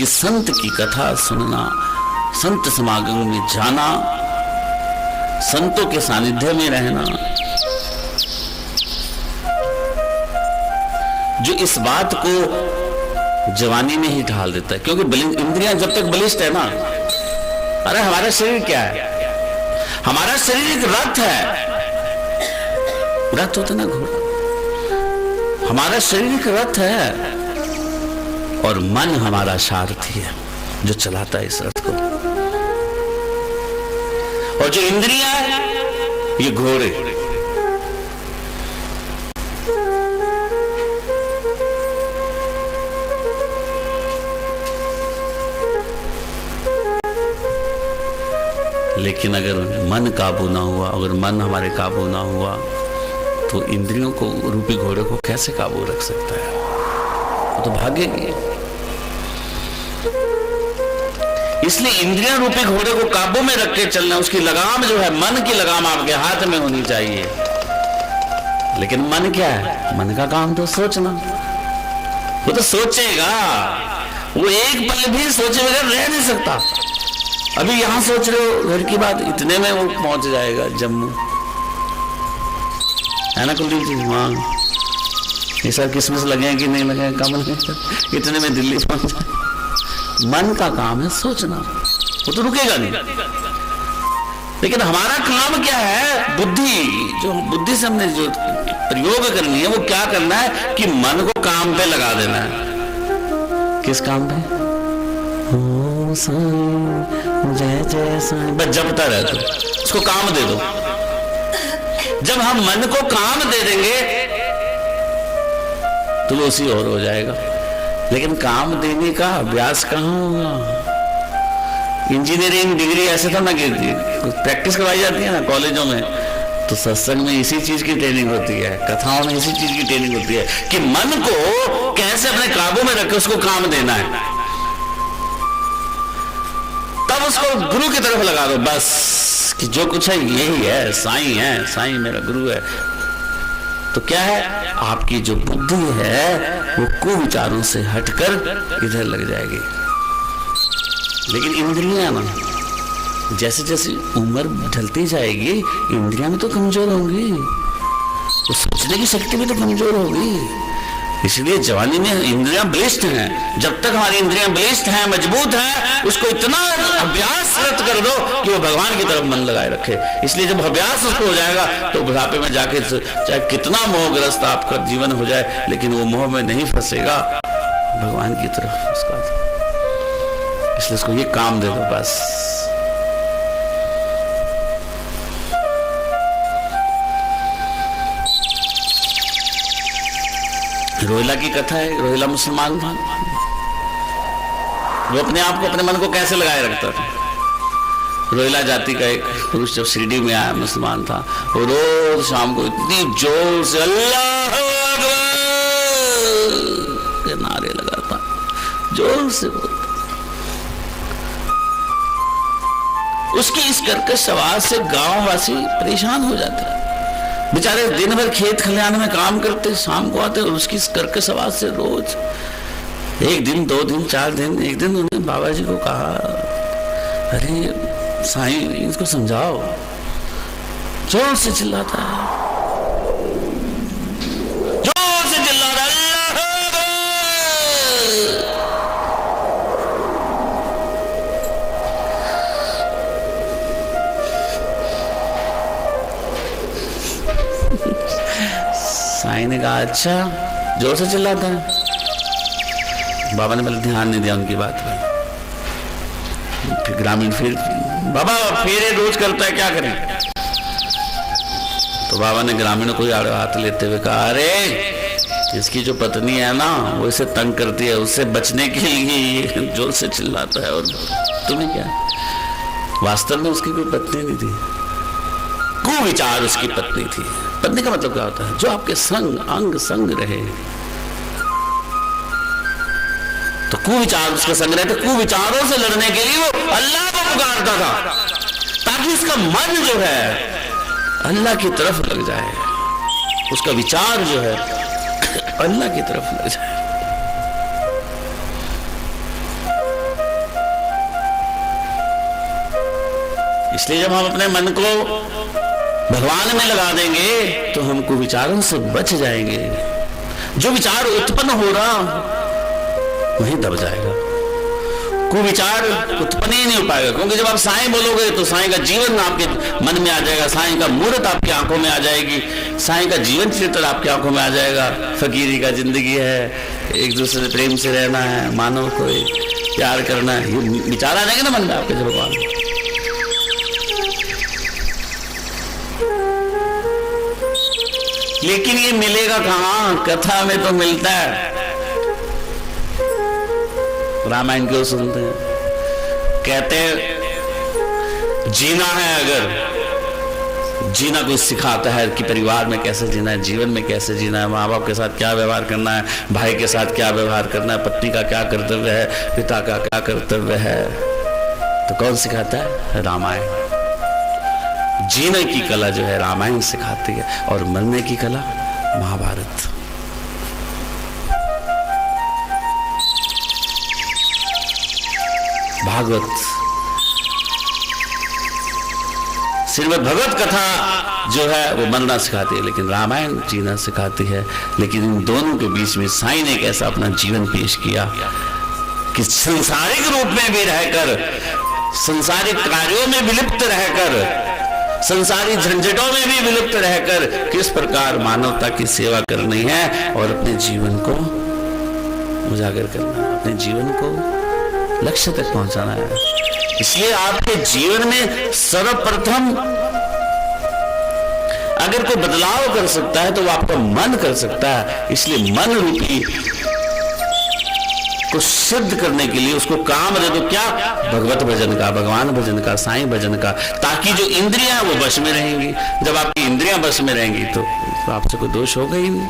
कि संत की कथा सुनना, संत समागम में जाना, संतों के सानिध्य में रहना, जो इस बात को जवानी में ही ढाल देता है। क्योंकि इंद्रियां जब तक बलिष्ठ है ना, अरे हमारा शरीर क्या है? हमारा शरीर एक रथ है, रथ होता ना घोड़ा, हमारा शरीर एक रथ है और मन हमारा सारथी है जो चलाता है इस रथ को। और जो इंद्रियां हैं ये घोड़े। लेकिन अगर मन काबू ना हुआ, अगर मन हमारे काबू ना हुआ, तो इंद्रियों को, रूपी घोड़े को कैसे काबू रख सकता है? वो तो भागेगी। इसलिए इंद्रियां रूपी घोड़े को काबू में रख के चलना, उसकी लगाम जो है, मन की लगाम आपके हाथ में होनी चाहिए। लेकिन मन क्या है? मन का काम तो सोचना। वो तो सोचेगा, वो एक पल भी सोचे बगैर रह नहीं सकता। अभी यहां सोच रहे हो घर की बात, इतने में वो पहुंच जाएगा जम्मू, है ना कुलदीप जी? हाँ, ये सर किसमिस लगे कि नहीं लगे, कम लगे, इतने में दिल्ली पहुंच जाए। मन का काम है सोचना, वो तो रुकेगा नहीं। लेकिन हमारा काम क्या है? बुद्धि, जो बुद्धि से हमने जो प्रयोग करनी है, वो क्या करना है कि मन को काम पे लगा देना है। किस काम पे? ओम साईं जय जय साईं, बस जपता रहे तो, उसको काम दे दो। जब हम मन को काम दे देंगे तो वो उसी और हो जाएगा। लेकिन काम देने का अभ्यास कहाँ होगा? इंजीनियरिंग डिग्री ऐसे था ना कि प्रैक्टिस करवाई जाती है ना कॉलेजों में, तो सत्संग में इसी चीज की ट्रेनिंग होती है, कथाओं में इसी चीज की ट्रेनिंग होती है कि मन को कैसे अपने काबू में रख के उसको काम देना है। तब उसको गुरु की तरफ लगा दो बस, कि जो कुछ है यही है, साईं है, साईं मेरा गुरु है। तो क्या है? आपकी जो बुद्धि है वो कुविचारों से हटकर इधर लग जाएगी। लेकिन इंद्रियां ना, जैसे जैसे उम्र ढलती जाएगी, इंद्रियां भी तो कमजोर होंगी, तो सोचने की शक्ति भी तो कमजोर होगी। इसलिए जवानी में इंद्रियां बलिष्ठ हैं। जब तक हमारी इंद्रियां बलिष्ठ हैं, मजबूत हैं, उसको इतना अभ्यास कर दो कि वो भगवान की तरफ मन लगाए रखे। इसलिए जब अभ्यास उसको हो जाएगा तो बुढ़ापे में जाके चाहे कितना मोहग्रस्त आपका जीवन हो जाए, लेकिन वो मोह में नहीं फंसेगा, भगवान की तरफ उसका। इसलिए उसको ये काम दे दो बस। रोहिला की कथा है। रोहिला मुसलमान था, वो अपने आप को, अपने मन को कैसे लगाए रखता था। रोहिला जाति का एक पुरुष जब शिरडी में आया, मुसलमान था, वो रोज शाम को इतनी जोर से अल्लाह के नारे लगाता, जोर से बोलता। उसकी इस कर्कश आवाज से गांव वासी परेशान हो जाते हैं। बेचारे दिन भर खेत खलिहान में काम करते, शाम को आते, और उसकी इस कर्कश आवाज से रोज, एक दिन, 2 दिन, 4 दिन, एक दिन उन्होंने बाबा जी को कहा, अरे साईं इसको समझाओ। जोर से चिल्लाता है, जोर से चिल्लाता है, साईं ने कहा अच्छा, जोर से चिल्लाता है। बाबा ने मतलब ध्यान नहीं दिया उनकी बात पर। फिर ग्रामीण फिर, बाबा फेरे रोज करता है, क्या करें? तो बाबा ने ग्रामीणों को हाथ लेते हुए कहा, अरे इसकी जो पत्नी है ना, वो इसे तंग करती है, उससे बचने के लिए ये जोर से चिल्लाता है। और तुम्हें क्या? वास्तव में उसकी कोई पत्नी नहीं थी, कुविचार उसकी पत्नी थी। पत्नी का मतलब क्या होता है? जो आपके संग, अंग संग रहे। तो कुविचार उसके संग रहे थे। कुविचारों से लड़ने के लिए वो अल्लाह को पुकारता था, ताकि उसका मन जो है अल्लाह की तरफ लग जाए, उसका विचार जो है अल्लाह की तरफ लग जाए। इसलिए जब हम अपने मन को भगवान में लगा देंगे तो हम कुविचारों से बच जाएंगे। जो विचार उत्पन्न हो रहा वही दब जाएगा, कुविचार उत्पन्न ही नहीं हो पाएगा। क्योंकि जब आप साईं बोलोगे तो साईं का जीवन आपके मन में आ जाएगा, साईं का मूर्त आपकी आंखों में आ जाएगी, साईं का जीवन चित्र आपकी आंखों में आ जाएगा। फकीरी का जिंदगी है, एक दूसरे से प्रेम से रहना है, मानव को प्यार करना है, ये विचार आ जाएंगे ना मन में आपके जब भगवान। लेकिन ये मिलेगा कहां? कथा में तो मिलता है। रामायण क्यों सुनते हैं? कहते हैं जीना है, अगर जीना कोई सिखाता है कि परिवार में कैसे जीना है, जीवन में कैसे जीना है, माँ बाप के साथ क्या व्यवहार करना है, भाई के साथ क्या व्यवहार करना है, पत्नी का क्या कर्तव्य है, पिता का क्या कर्तव्य है, तो कौन सिखाता है? रामायण। जीने की कला जो है रामायण सिखाती है, और मरने की कला महाभारत। भागवत, श्रीमद् भगवत कथा जो है वो मरना सिखाती है, लेकिन रामायण जीना सिखाती है। लेकिन इन दोनों के बीच में साईं ने कैसा अपना जीवन पेश किया कि संसारिक रूप में भी रहकर, संसारिक कार्यों में विलिप्त रहकर, संसारी झंझटों में भी विलुप्त रहकर किस प्रकार मानवता की सेवा करनी है और अपने जीवन को उजागर करना है, अपने जीवन को लक्ष्य तक पहुंचाना है। इसलिए आपके जीवन में सर्वप्रथम अगर कोई बदलाव कर सकता है तो वो आपका मन कर सकता है। इसलिए मन रूपी को सिद्ध करने के लिए उसको काम दे दो, क्या? भगवत भजन का, भगवान भजन का, साईं भजन का, ताकि जो इंद्रियां वो वश में रहेंगी। जब आपकी इंद्रियां वश में रहेंगी तो आपसे कोई दोष होगा ही नहीं।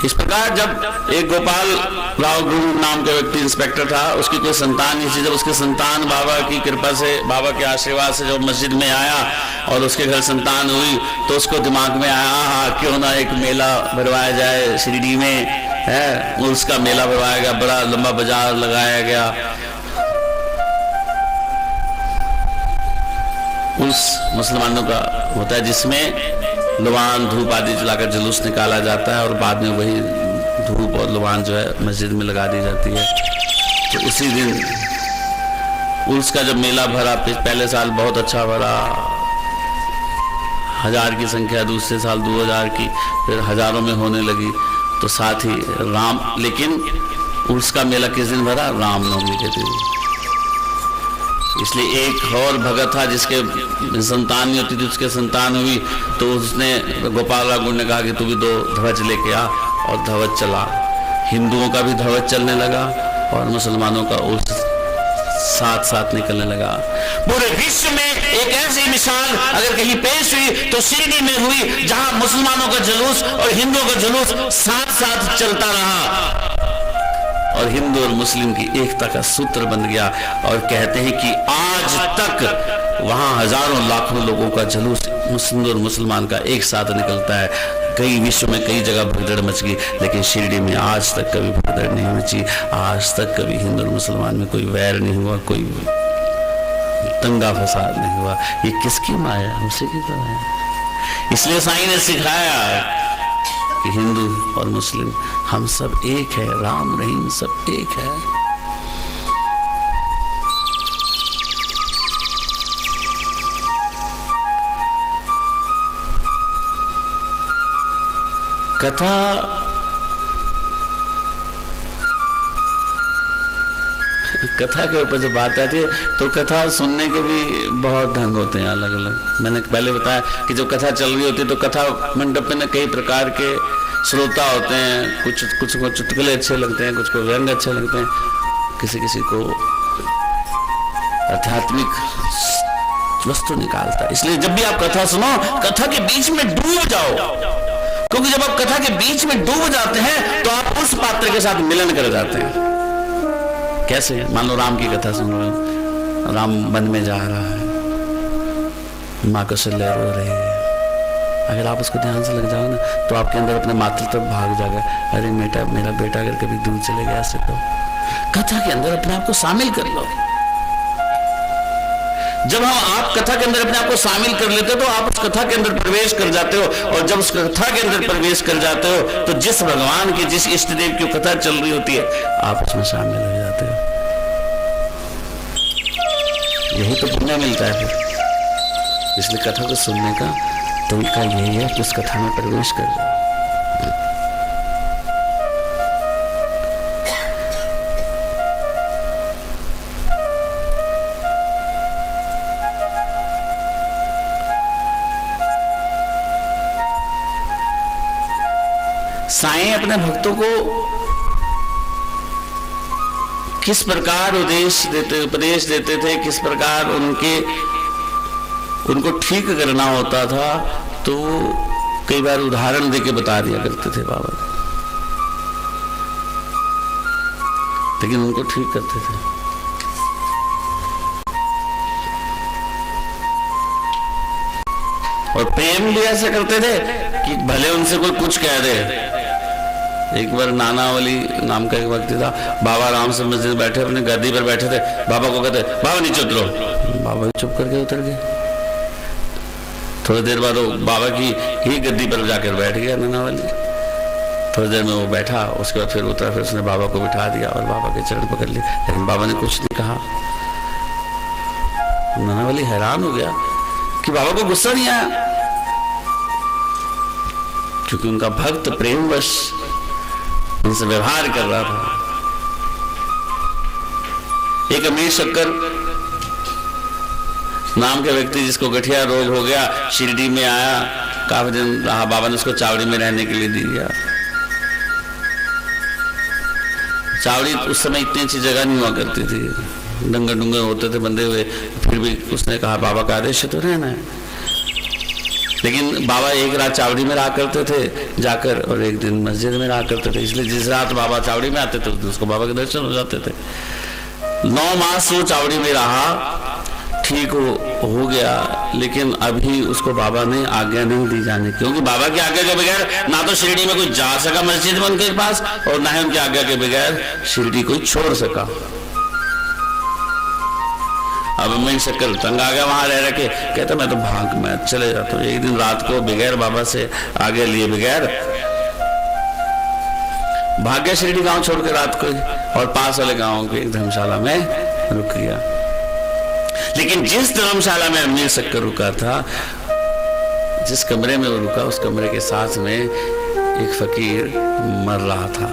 इस प्रकार जब एक गोपाल राव गुरु नाम का व्यक्ति इंस्पेक्टर था, उसकी कोई संतान नहीं थी। जब उसके संतान बाबा की कृपा से, बाबा के आशीर्वाद से जब मस्जिद में आया और उसके घर संतान हुई, तो उसको दिमाग में आया, हाँ क्यों ना एक मेला भरवाया जाए शिरडी में, है उसका मेला भरवाया गया, बड़ा लंबा बाजार लगाया गया। उस मुसलमानों का होता है जिसमें लुवान धूप आदि जलाकर जुलूस निकाला जाता है और बाद में वही धूप और लुवान जो है मस्जिद में लगा दी जाती है। तो उसी दिन उर्स का जब मेला भरा, पहले साल बहुत अच्छा भरा, 1000 की संख्या, दूसरे साल 2000 की, फिर हजारों में होने लगी। तो साथ ही राम, लेकिन उर्स का मेला किस दिन भरा? रामनवमी के दिन। इसलिए एक और भगत था जिसके संतान नहीं होती थी, उसके संतान हुई, तो उसने गोपाल राव गुरु ने कहा कि तू भी 2 ध्वज लेके आ, और ध्वज चला। हिंदुओं का भी ध्वज चलने लगा और मुसलमानों का उस साथ साथ निकलने लगा। पूरे विश्व में एक ऐसी मिसाल अगर कहीं पेश हुई तो शिरडी में हुई, जहां मुसलमानों का जुलूस और हिंदुओं का जुलूस साथ साथ चलता रहा और हिंदू और मुस्लिम की एकता का सूत्र बन गया। और कहते हैं कि आज तक वहां हजारों लाखों लोगों का जुलूस हिंदू और मुसलमान का एक साथ निकलता है। कई विश्व में कई जगह भगदड़ मच गई, लेकिन शिरडी में आज तक कभी भगदड़ नहीं मची, आज तक कभी हिंदू और मुसलमान में कोई वैर नहीं हुआ, कोई दंगा फसाद नहीं हुआ। ये किसकी माया? उसी की तो है। इसलिए साईं ने सिखाया कि हिंदू और मुस्लिम हम सब एक है, राम रहीम सब एक है। कथा के ऊपर जब बात आती है तो कथा सुनने के भी बहुत ढंग होते हैं, अलग अलग। मैंने पहले बताया कि जब कथा चल रही होती है तो कथा मंडप में कई प्रकार के श्रोता होते हैं। कुछ को चुटकुले अच्छे लगते हैं, कुछ को व्यंग अच्छे लगते हैं, किसी किसी को आध्यात्मिक वस्तु निकालता है। इसलिए जब भी आप कथा सुनो, कथा के बीच में डूब जाओ, क्योंकि जब आप कथा के बीच में डूब जाते हैं तो आप उस पात्र के साथ मिलन कर जाते हैं। कैसे? मान लो राम की कथा सुन रहे हो, राम वन में जा रहा है, माँ कौशल्या रो रही है। अगर आप उसको ध्यान से लग जाओ ना तो आपके अंदर अपने मातृत्व भाग जाएगा। अरे मेरा बेटा अगर कभी दूर चले गया ऐसे, तो कथा के अंदर अपने आप को शामिल कर लो। जब आप कथा के अंदर अपने आप को शामिल कर लेते हो तो आप उस कथा के अंदर प्रवेश कर जाते हो, और जब उस कथा के अंदर प्रवेश कर जाते हो तो जिस भगवान की, जिस इष्ट देव की कथा चल रही होती है, आप उसमें शामिल हो जाते हो। यही तो पुण्य मिलता है फिर। इसलिए कथा को सुनने का तरीका यही है कि उस कथा में प्रवेश कर जाओ। साईं अपने भक्तों को किस प्रकार उपदेश देते थे, किस प्रकार उनको ठीक करना होता था, तो कई बार उदाहरण देके बता दिया करते थे बाबा, लेकिन उनको ठीक करते थे। और प्रेम भी ऐसे करते थे कि भले उनसे कोई कुछ कह दे। एक बार नानावली नाम का एक व्यक्ति था, बाबा राम से मस्जिद बैठे, अपने गद्दी पर बैठे थे, बाबा को कहते बाबा नीचे उतरो, बाबा भी चुप करके उतर गए। थोड़ी देर बाद वो बाबा की ही गद्दी पर जाकर बैठ गया नानावली। थोड़ी देर में वो बैठा, उसके बाद फिर उतरा, फिर उसने बाबा को बिठा दिया और बाबा के चरण पकड़ लिए, लेकिन बाबा ने कुछ नहीं कहा। नानावली हैरान हो गया कि बाबा को गुस्सा नहीं आया, क्योंकि उनका भक्त प्रेमवश उनसे व्यवहार कर रहा था। एक अमीर शक्कर नाम के व्यक्ति, जिसको गठिया रोग हो गया, शिरडी में आया, काफी दिन रहा। बाबा ने उसको चावड़ी में रहने के लिए दिया। चावड़ी उस समय इतनी अच्छी जगह नहीं हुआ करती थी, डंगर डुंगर होते थे बंधे हुए, फिर भी उसने कहा बाबा का आदेश है तो रहना है। लेकिन बाबा एक रात चावड़ी में रहा करते थे जाकर, और एक दिन मस्जिद में रहा करते थे। इसलिए जिस रात बाबा चावड़ी में आते थे उसको बाबा के दर्शन हो जाते थे। 9 मास वो चावड़ी में रहा, ठीक हो गया, लेकिन अभी उसको बाबा ने आज्ञा नहीं दी जाने की, क्योंकि बाबा की आज्ञा के बगैर ना तो शिरडी में कोई जा सका मस्जिद में उनके पास, और ना ही उनकी आज्ञा के बगैर शिरडी कोई छोड़ सका। अब मैं शक्कर तंग आ गया वहां रह के, कहता मैं तो भाग में चले जाता हूँ। एक दिन रात को बगैर बाबा से आगे लिए बगैर भाग्य शिरडी गांव छोड़कर रात को, और पास वाले गांव के एक धर्मशाला में रुक गया। लेकिन जिस धर्मशाला में अमीर शक्कर रुका था, जिस कमरे में वो रुका, उस कमरे के साथ में एक फकीर मर रहा था।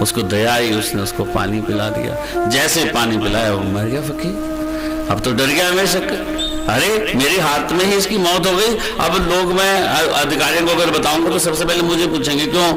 उसको दया आई, उसने उसको पानी पिला दिया। जैसे पानी पिलाया वो मर गया फकीर। अब तो डर गया अमीर शक्कर, अरे मेरे हाथ में ही इसकी मौत हो गई। अब लोग, मैं अधिकारियों को अगर बताऊंगा तो सबसे पहले मुझे पूछेंगे क्यों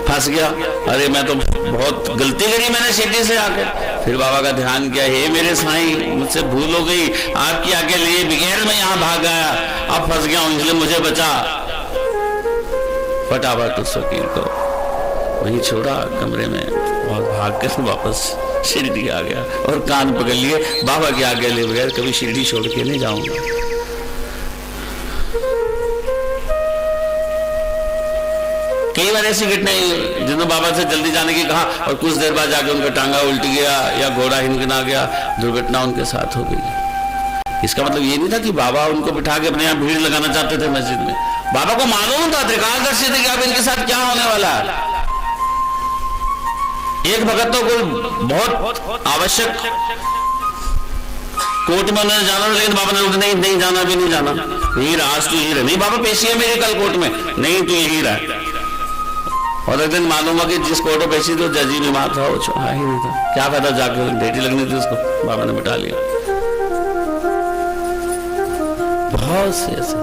फंस गया। अरे मैं तो बहुत गलती करी मैंने शिरडी से आकर। फिर बाबा का ध्यान किया, हे मेरे साईं मुझसे भूल हो गई, आपकी आज्ञा लिए बगैर मैं यहाँ भाग गया, अब फंस गया हूं, इसलिए मुझे बचा। फटाफट उस वकील को वहीं छोड़ा कमरे में, और भाग कर वापस शिरडी आ गया, और कान पकड़ लिए, बाबा की आज्ञा लिए बगैर कभी शिरडी छोड़ के नहीं जाऊंगा। कई बार ऐसी घटनाएं जिन्होंने बाबा से जल्दी जाने की कहा, और कुछ देर बाद जाके उनका टांगा उल्ट गया या घोड़ा हिंगना गया, दुर्घटना उनके साथ हो गई। इसका मतलब ये नहीं था कि बाबा उनको बिठा के अपने यहाँ भीड़ लगाना चाहते थे मस्जिद में। बाबा को मालूम था, त्रिकालदर्शी थे कि अब इनके साथ क्या होने वाला है। एक भगत तो कोई बहुत आवश्यक कोर्ट में उन्होंने जाना, लेकिन बाबा ने नहीं जाना, भी नहीं जाना, यही रहा, आज तो यही रहा। नहीं बाबा पेशी है मेरी कल कोर्ट में, नहीं तो यही रहा। और एक दिन मालूम हुआ कि जिस कोर्ट में पेशी थी जज ही बीमार था, वो छोड़ा ही नहीं था। क्या फायदा, जाके ड्यूटी लगनी थी उसको, बाबा ने बिठा लिया। बहुत से ऐसे